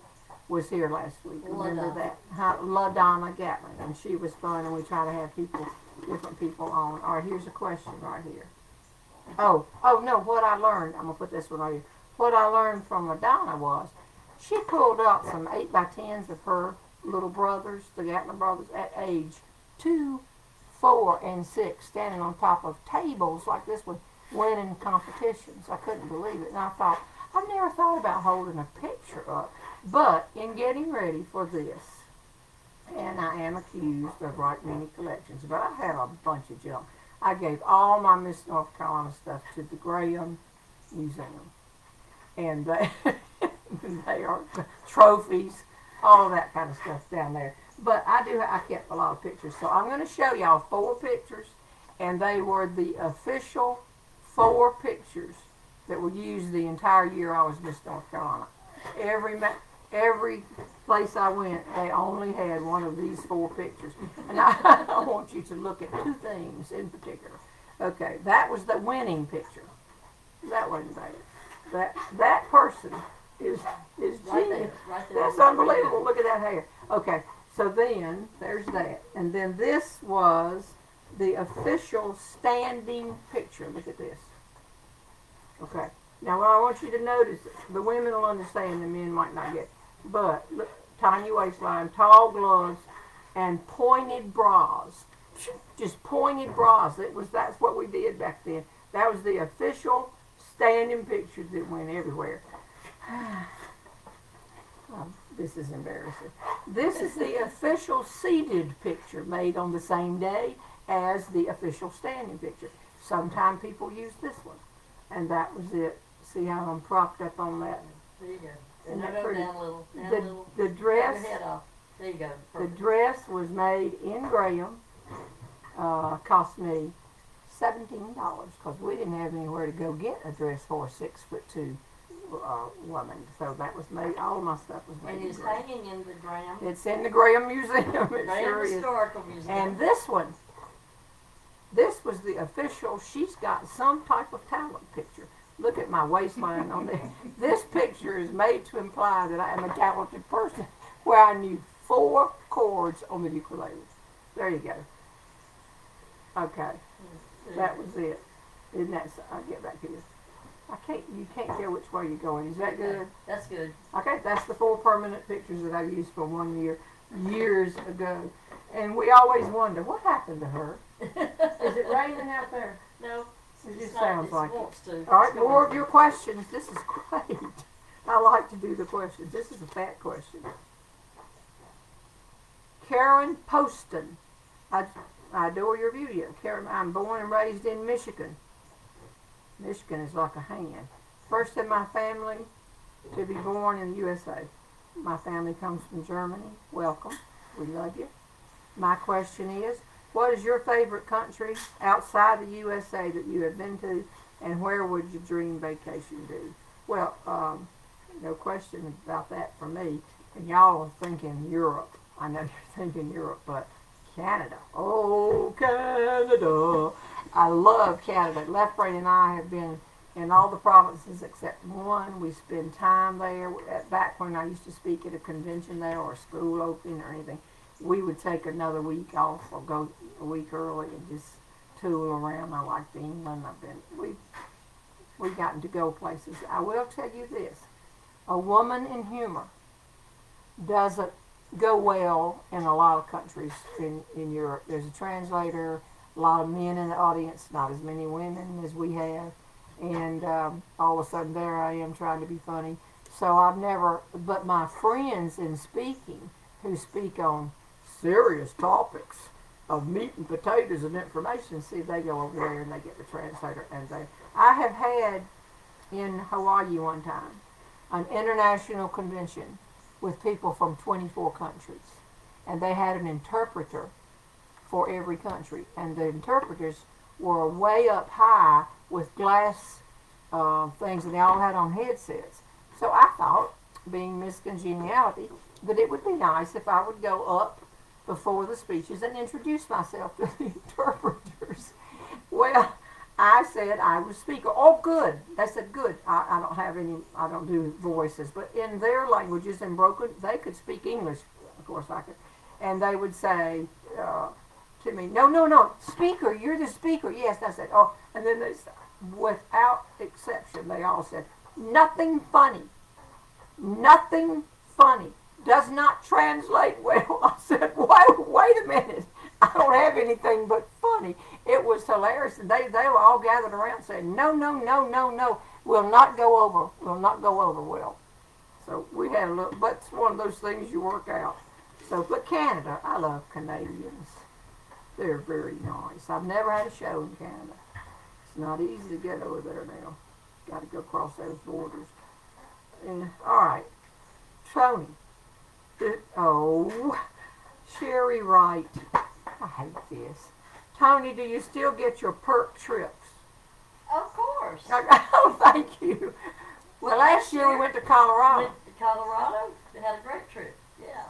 was here last week. Remember that? La Donna Gatlin. And she was fun, and we try to have different people on. All right, here's a question right here. Oh, no, what I learned, I'm going to put this one right here. What I learned from Madonna was she pulled out some 8x10s of her little brothers, the Gatlin brothers, at age 2, 4, and 6, standing on top of tables like this one, winning competitions. I couldn't believe it. And I thought, I've never thought about holding a picture up. But in getting ready for this, and I am accused of writing many collections, but I have a bunch of junk. I gave all my Miss North Carolina stuff to the Graham Museum. And they are trophies, all of that kind of stuff down there. But I kept a lot of pictures. So I'm going to show y'all 4 pictures. And they were the official 4 pictures that were used the entire year I was Miss North Carolina. Every place I went, they only had one of these 4 pictures. And I want you to look at 2 things in particular. Okay, that was the winning picture. That wasn't bad. That person is Right Jeannie. there, right there. That's unbelievable. Look at that hair. Okay, so then there's that. And then this was the official standing picture. Look at this. Okay. Now, what I want you to notice, the women will understand, the men might not get. But look, tiny waistline, tall gloves, and pointed bras. Just pointed bras. That's what we did back then. That was the official standing picture that went everywhere. Oh, this is embarrassing. This is the official seated picture made on the same day. as the official standing picture. Sometimes people use this one, and that was it. See how I'm propped up on that? There you go. Isn't Now that go pretty? down a little. Down a The, little. the Cut dress, your head off. There you go. the Perfect. dress was made in Graham. Cost me $17 because we didn't have anywhere to go get a dress for a 6'2" woman. So that was made. All of my stuff was made. And in it's Graham. hanging in the Graham. It's in the Graham Museum. It Graham sure is. Historical Museum. And this one, this was the official. She's got some type of talent picture. Look at my waistline on there. This picture is made to imply that I am a talented person, where I knew 4 chords on the ukulele. There you go. Okay, that was it. Isn't that? I'll get back here. You can't tell which way you're going. Is that good? That's good. Okay, that's the 4 permanent pictures that I used for 1 year, years ago. And we always wonder, what happened to her? Is it raining out there? No. It It's just not, sounds it like it. wants to. All right, It's going more of to. your questions. This is great. I like to do the questions. This is a fat question. Karen Poston. I adore your video. Karen, I'm born and raised in Michigan. Michigan is like a hand. First in my family to be born in the USA. My family comes from Germany. Welcome. We love you. My question is, what is your favorite country outside the USA that you have been to, and where would your dream vacation be? Well, no question about that for me. And y'all are thinking Europe. I know you're thinking Europe, but Canada. Oh, Canada. I love Canada. Left Brain and I have been in all the provinces except one. We spend time there. Back when I used to speak at a convention there or a school opening or anything, we would take another week off or go a week early and just tool around. I liked England. We've gotten to go places. I will tell you this. A woman in humor doesn't go well in a lot of countries in Europe. There's a translator, a lot of men in the audience, not as many women as we have. And all of a sudden there I am trying to be funny. So I've never, but my friends in speaking who speak on serious topics of meat and potatoes and information, see, they go over there and they get the translator. And I have had in Hawaii one time an international convention with people from 24 countries. And they had an interpreter for every country. And the interpreters were way up high with glass things, and they all had on headsets. So I thought, being Miss Congeniality, that it would be nice if I would go up before the speeches and introduce myself to the interpreters. Well, I said I was speaker. Oh, good. They said, good. I don't have any, I don't do voices, but in their languages and broken, they could speak English. Of course I could. And they would say to me, no, speaker, you're the speaker. Yes, I said, oh, and then they said, without exception, they all said, nothing funny. Nothing funny. Does not translate well. I said, wait a minute. I don't have anything but funny. It was hilarious. And they were all gathered around saying, no. Will not go over. Will not go over well. So we had a little, but it's one of those things you work out. So, but Canada, I love Canadians. They're very nice. I've never had a show in Canada. It's not easy to get over there now. Got to go across those borders. And, all right. Tony. Oh, Sherry Wright. I hate this. Tony, do you still get your perk trips? Of course. Oh, thank you. Well, last year we went to Colorado. Went to Colorado. They had a great trip. Yeah.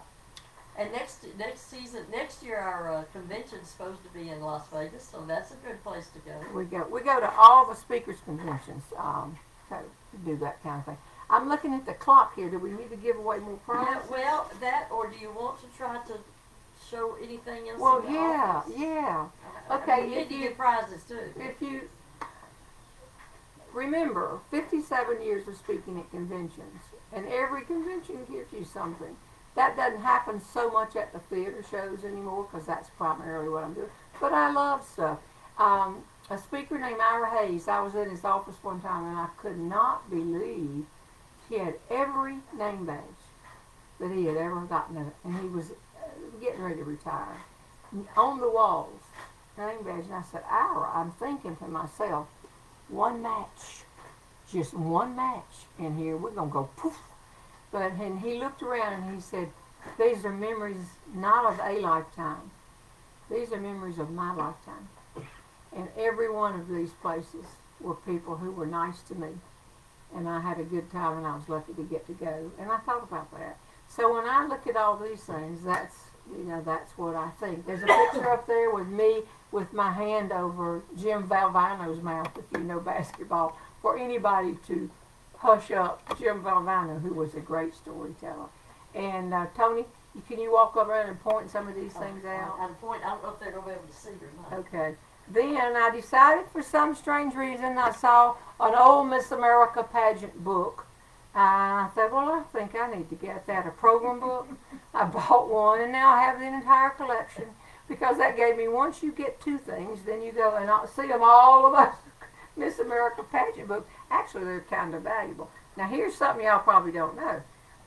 And next year our convention's supposed to be in Las Vegas, so that's a good place to go. We go to all the speakers conventions to do that kind of thing. I'm looking at the clock here. Do we need to give away more prizes? Yeah, well, that, or do you want to try to show anything else? Well, in the yeah, office? yeah. I Okay, mean, you need to give prizes too. If you remember, 57 years of speaking at conventions, and every convention gives you something. That doesn't happen so much at the theater shows anymore because that's primarily what I'm doing. But I love stuff. A speaker named Ira Hayes, I was in his office one time and I could not believe he had every name badge that he had ever gotten, and he was getting ready to retire. On the walls, name badge. And I said, Ira, I'm thinking to myself, one match, just one match in here, we're going to go poof. But and he looked around and he said, these are memories not of a lifetime. These are memories of my lifetime. And every one of these places were people who were nice to me. And I had a good time and I was lucky to get to go. And I thought about that. So when I look at all these things, that's what I think. There's a picture up there with me with my hand over Jim Valvano's mouth, if you know basketball, for anybody to hush up Jim Valvano, who was a great storyteller. And Tony, can you walk over and point some of these things out? I don't know if they're going to be able to see or not. Okay. Then I decided, for some strange reason, I saw an old Miss America pageant book. I thought, well, I think I need to get that, a program book. I bought one, and now I have the entire collection, because that gave me, once you get two things, then you go and I'll see them all of us Miss America pageant books. Actually, they're kind of valuable. Now, here's something y'all probably don't know.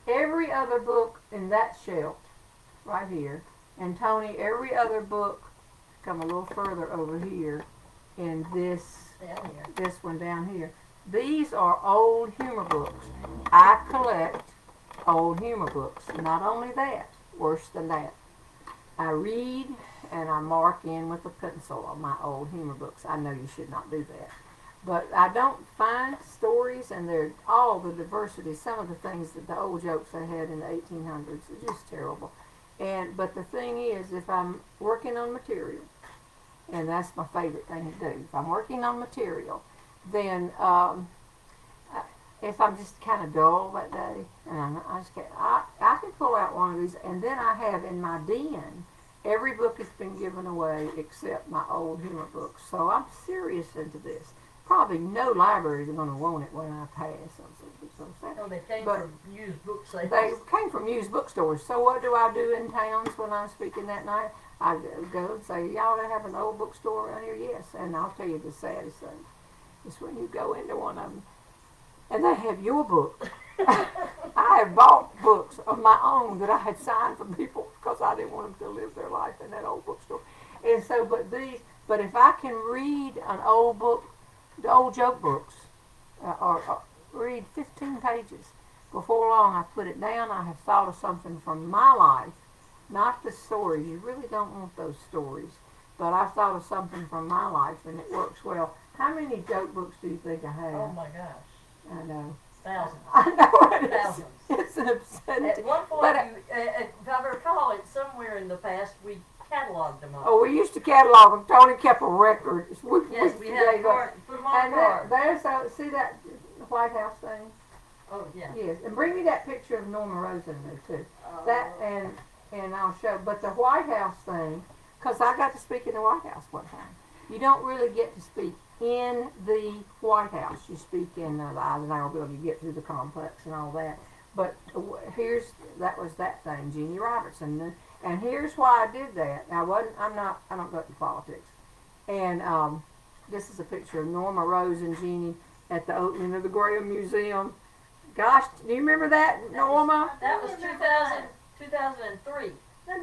Every other book in that shelf, right here, and Tony, every other book, come a little further over here, in this one down here. These are old humor books. I collect old humor books. Not only that, worse than that, I read and I mark in with a pencil on my old humor books. I know you should not do that. But I don't find stories, and they're all the diversity. Some of the things that the old jokes they had in the 1800s are just terrible. But the thing is, if I'm working on material, and that's my favorite thing to do, if I'm working on material, then if I'm just kind of dull that day, and I can pull out one of these, and then I have in my den, every book has been given away except my old humor books. So I'm serious into this. Probably no library is going to want it when I pass. Oh, they came from used book sales. They came from used bookstores. So what do I do in towns when I'm speaking that night? I go and say, y'all have an old bookstore around here? Yes. And I'll tell you the saddest thing is when you go into one of them and they have your book. I have bought books of my own that I had signed from people because I didn't want them to live their life in that old bookstore. And so, but if I can read an old book, the old joke books, or read 15 pages, before long I put it down. I have thought of something from my life, not the stories. You really don't want those stories. But I've thought of something from my life, and it works well. How many joke books do you think I have? Oh my gosh. I know. Thousands. I know it is. Thousands. It's an obscenity. At one point, if I recall it, somewhere in the past, we cataloged them all. Oh, we used to catalog them. Tony kept a record. Yes, we had a card. Put them on a card. There's see that White House thing? Oh, yeah. Yes, and bring me that picture of Norma Rosen there too. That and I'll show. But the White House thing, because I got to speak in the White House one time. You don't really get to speak in the White House. You speak in the Eisenhower building. You get through the complex and all that. But that was that thing, Jeanne Robertson. And here's why I did that. I don't go into politics. And this is a picture of Norma Rose and Jeannie at the opening of the Graham Museum. Gosh, do you remember that, Norma? That was 2003. Do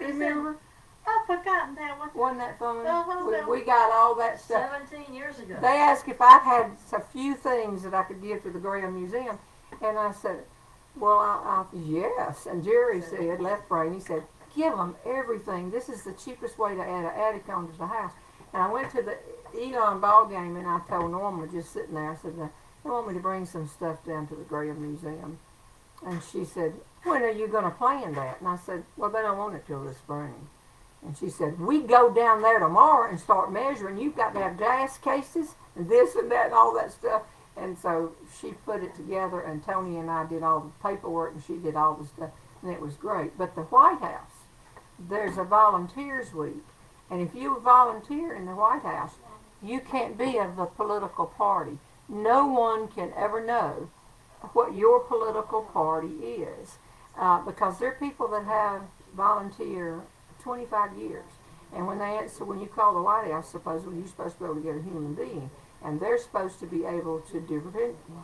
you remember? I've forgotten that one. Wasn't that fun? Uh-huh. We got all that stuff. 17 years ago. They asked if I had a few things that I could give to the Graham Museum. And I said, well, yes. And Jerry said, left brain, he said, give them everything. This is the cheapest way to add an attic onto the house. And I went to the Egon ball game, and I told Norma, just sitting there, I said, they want me to bring some stuff down to the Graham Museum. And she said, when are you going to plan that? And I said, well, they don't want it till this spring. And she said, we go down there tomorrow and start measuring. You've got to have glass cases and this and that and all that stuff. And so she put it together, and Tony and I did all the paperwork, and she did all the stuff, and it was great. But the White House, there's a volunteers week. And if you volunteer in the White House, you can't be of a political party. No one can ever know what your political party is, because there are people that have volunteer 25 years. And when you call the White House, supposedly you're supposed to be able to get a human being. And they're supposed to be able to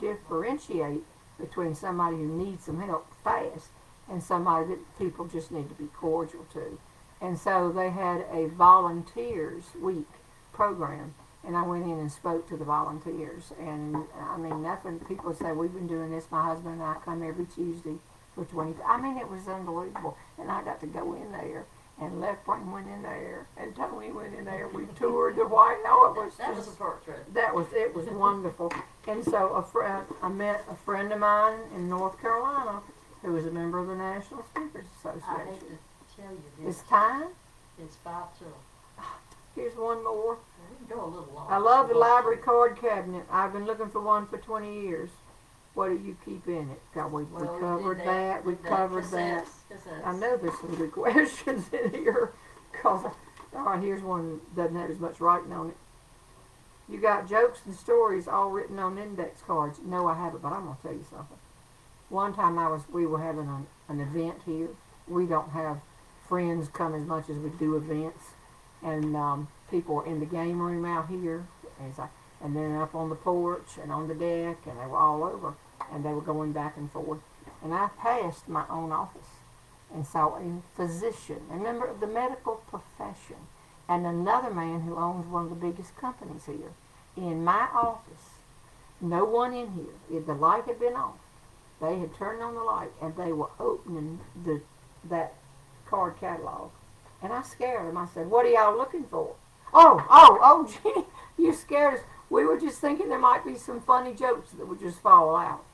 differentiate between somebody who needs some help fast and somebody that people just need to be cordial to. And so they had a volunteers week program. And I went in and spoke to the volunteers. And I mean, nothing, people say, we've been doing this, my husband and I come every Tuesday for 20, I mean, it was unbelievable. And I got to go in there, and Left Brain went in there, and Tony went in there. We toured the White, no, it was That was a portrait. it was wonderful. And so I met a friend of mine in North Carolina who was a member of the National Speakers I hate Association. to tell you this. It's time. It's 5 till. Here's one more. We can go a little longer. I love the library card cabinet. I've been looking for one for 20 years. What do you keep in it? God, we covered that. We covered that. I know there's some good questions in here. All right, here's one that doesn't have as much writing on it. You got jokes and stories all written on index cards. No, I haven't, but I'm going to tell you something. One time we were having an event here. We don't have friends come as much as we do events. And people were in the game room out here, and then up on the porch and on the deck, and they were all over, and they were going back and forth. And I passed my own office and saw a physician, a member of the medical profession, and another man who owns one of the biggest companies here. In my office, no one in here. The light had been off. They had turned on the light, and they were opening that card catalog. And I scared them. I said, "What are y'all looking for?" Oh, Jeannie, you scared us. We were just thinking there might be some funny jokes that would just fall out.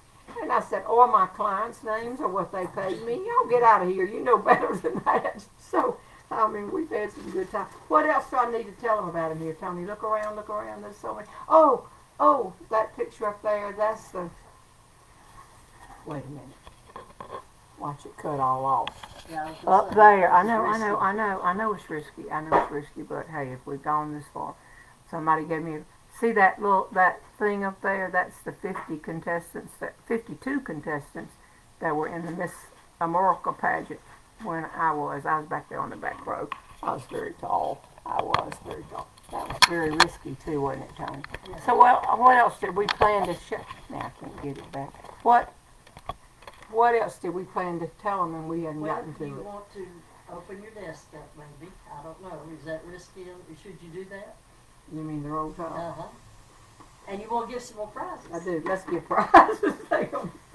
And I said, or my clients' names or what they paid me. Y'all get out of here. You know better than that. So, I mean, we've had some good time. What else do I need to tell them about in here, Tony? Look around. There's so many. Oh, that picture up there, that's the... Wait a minute. Watch it cut all off. Yeah, Up there. I know it's risky, but hey, if we've gone this far, somebody gave me, see that thing up there? That's the 52 contestants that were in the Miss America pageant when I was back there on the back row. I was very tall. That was very risky too, wasn't it, Tony? Yeah. So what else did we plan to show? Now I can't get it back. What else did we plan to tell them and we hadn't gotten to you it? want to open your desk up, maybe. I don't know. Is that risky? Should you do that? You mean the roll call? Uh-huh. And you want to give some more prizes. I do. Let's give prizes.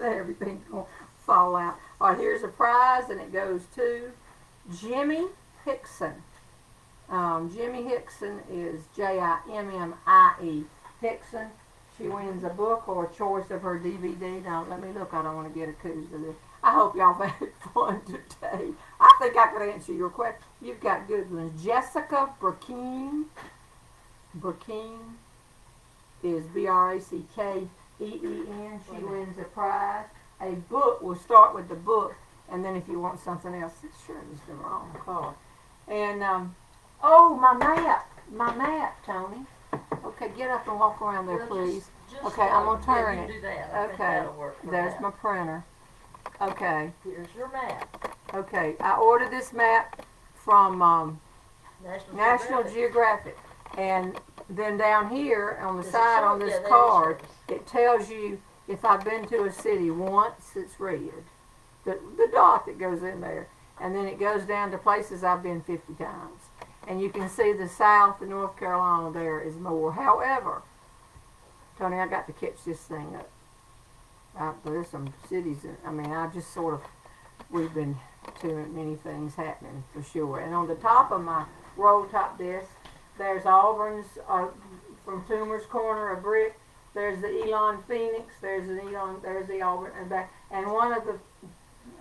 Everything's going to fall out. All right, here's a prize, and it goes to Jimmy Hickson. Jimmy Hickson is Jimmie Hickson. She wins a book or a choice of her DVD. Now, let me look. I don't want to get accused of this. I hope y'all had fun today. I think I could answer your question. You've got good ones. Jessica Burkeen. Burkeen is Brackeen. She wins a prize. A book. We'll start with the book, and then if you want something else, sure, it's the wrong card. And my map, Tony. Okay, get up and walk around there, please. Okay, I'm gonna turn it. Do that. I think Okay, that'll work for there's that. my printer. Okay, Here's your map. okay. I ordered this map from National Geographic, and then down here on the Does it side show? on this Yeah, there it card, shows. it tells you if I've been to a city once. It's red, the dot that goes in there, and then it goes down to places I've been 50 times. And you can see the South and North Carolina there is more. However, Tony, I got to catch this thing up. There's some cities, we've been to many things happening for sure. And on the top of my roll top desk, there's Auburn's, from Toomer's Corner, a brick. There's the Elon Phoenix. There's the Auburn, and back, and one of the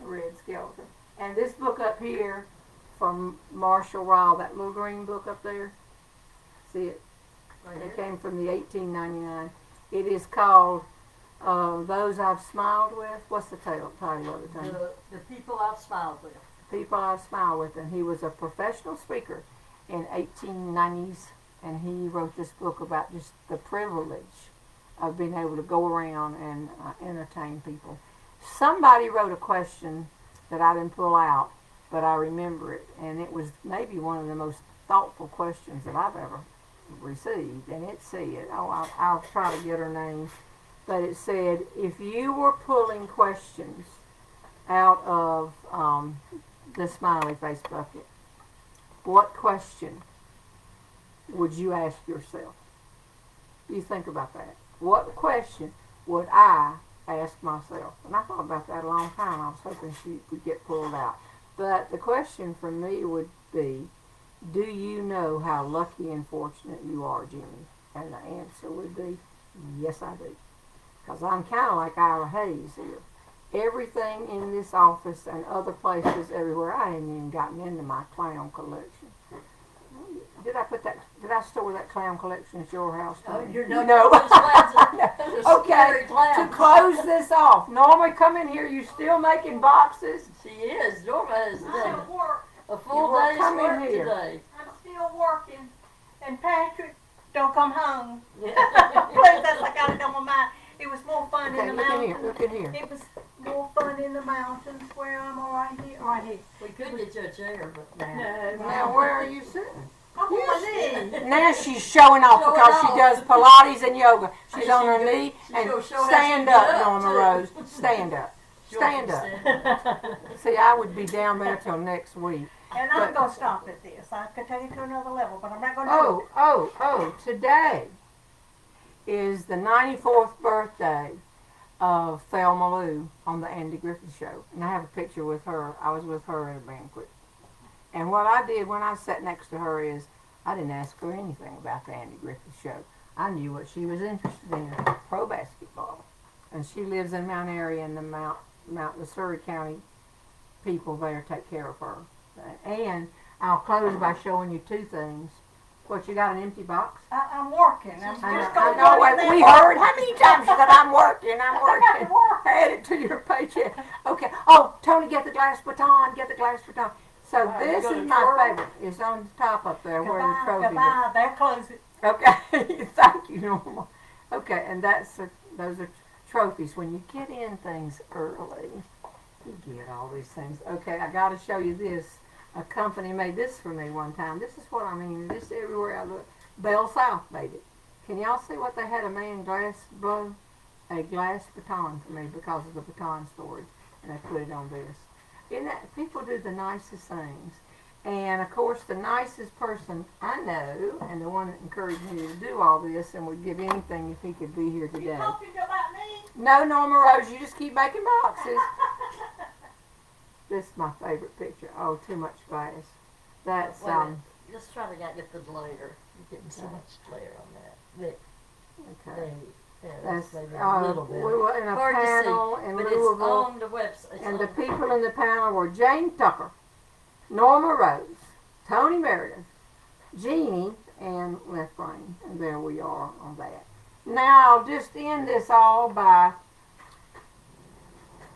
red skeleton. And this book up here, from Marshall Ryle, that little green book up there. See it? Right It here. came from the 1899. It is called Those I've Smiled With. What's the title of it? Tony? The people I've smiled with. People I've Smiled With. And he was a professional speaker in 1890s, and he wrote this book about just the privilege of being able to go around and entertain people. Somebody wrote a question that I didn't pull out, but I remember it, and it was maybe one of the most thoughtful questions that I've ever received. And it said, I'll try to get her name, but it said, if you were pulling questions out of the smiley face bucket, what question would you ask yourself? You think about that. What question would I ask myself? And I thought about that a long time. I was hoping she would get pulled out. But the question for me would be, do you know how lucky and fortunate you are, Jeannie? And the answer would be, yes, I do. Because I'm kind of like Ira Hayes here. Everything in this office and other places everywhere, I ain't even gotten into my clown collection. Did I store that clown collection at your house? Oh, you're not. No. Those clowns are Okay, scary clowns. to close this off, Norma, come in here. You still making boxes? She is. Norma has I'm done at work. a full You day's come in work here. today. I'm still working. And Patrick, don't come home. Yeah. Please, that's like I got it on my mind. It was more fun Okay, in the look in here. mountains. Look in here. It was more fun in the mountains where I'm right here. Right here. We could get you a chair, but nah. No, Now, where are you sitting? I'm on my knee. Now she's showing off Showing because off. she does Pilates and yoga. She's She's on her gonna- knee she's and gonna show how stand she get up, up, Norma too. Rose. Stand up. She'll Stand up. stand. See, I would be down there till next week. And I'm But- going to stop at this. I could take it to another level, but I'm not going to do it. Today is the 94th birthday of Thelma Lou on the Andy Griffith Show. And I have a picture with her. I was with her at a banquet. And what I did when I sat next to her is I didn't ask her anything about the Andy Griffith Show. I knew what she was interested in, pro basketball. And she lives in Mount Airy, and the Surrey County people there take care of her. And I'll close by showing you two things. What, you got an empty box? I'm working. I'm just I going know, to go in we there. heard how many times you said I'm working. Add it to your paycheck. Okay. Oh, Tony, get the glass baton. Get the glass baton. So Right, this you is gonna my twirl? favorite. It's on the top up there where the Goodbye, trophy is. goodbye. They're closing. Okay. Thank you, Norma. Okay, and those are trophies. When you get in things early, you get all these things. Okay, I got to show you this. A company made this for me one time. This is what I mean. This everywhere I look. Bell South made it. Can y'all see what they had a man blow a glass baton for me because of the baton storage, and they put it on this. Isn't that, people do the nicest things. And of course, the nicest person I know, and the one that encouraged me to do all this, and would give anything if he could be here You today. talking about me? No, Norma Rose, you just keep making boxes. This is my favorite picture. Oh, too much glass. That's Wait a minute. Just try to get the glare. You're getting so much glare on that. There, okay. there, That's maybe a little bit. we were in a Hard to see, panel in but it's Louisville, on the website. It's and on the people in the panel were Jane Tucker, Norma Rose, Tony Meredith, Jeannie, and Left Brain, and there we are on that. Now I'll just end this all by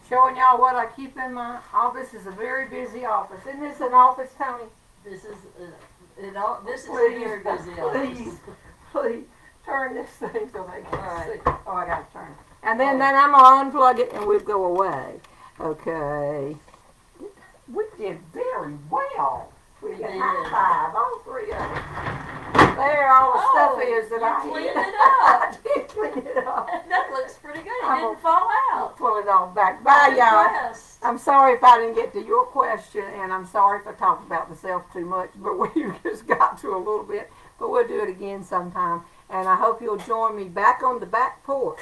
showing y'all what I keep in my office. Is a very busy office. Isn't this an office, Tony? This is this is Please, a very busy office. please turn this thing so they can All right. see. Oh, I gotta turn it. And then I'm gonna unplug it and we'll go away. Okay. We did very well. We We got did. high five, all three of us. There all the stuff is that I you cleaned hid. it up. I did clean it up. That looks pretty good. It I'm didn't fall I'll out. pull it all back. Bye, y'all. Impressed. I'm sorry if I didn't get to your question, and I'm sorry if I talked about myself too much, but we just got to a little bit. But we'll do it again sometime. And I hope you'll join me back on the back porch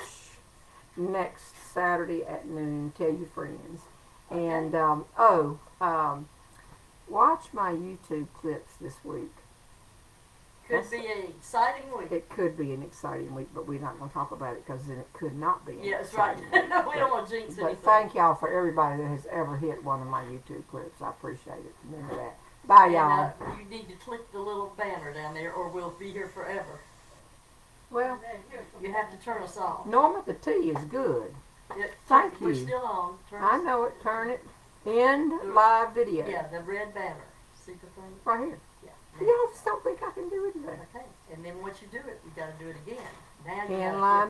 next Saturday at noon. Tell your friends. And, watch my YouTube clips this week. Could be an exciting week. It could be an exciting week, but we're not going to talk about it because then it could not be an Yeah, that's right. exciting week. We don't want to jinx But anything. thank y'all for everybody that has ever hit one of my YouTube clips. I appreciate it. Remember that. Bye, And, y'all. you need to click the little banner down there, or we'll be here forever. Well, You have to turn us off. Norma, the tea is good. Yeah, Thank We're you. still on. Turn I us- know it. Turn it. End live video. Yeah, the red banner. See the thing? Right here. Yeah. Y'all just don't think I can do it today. Okay. And then once you do it, you got to do it again. Now you End gotta live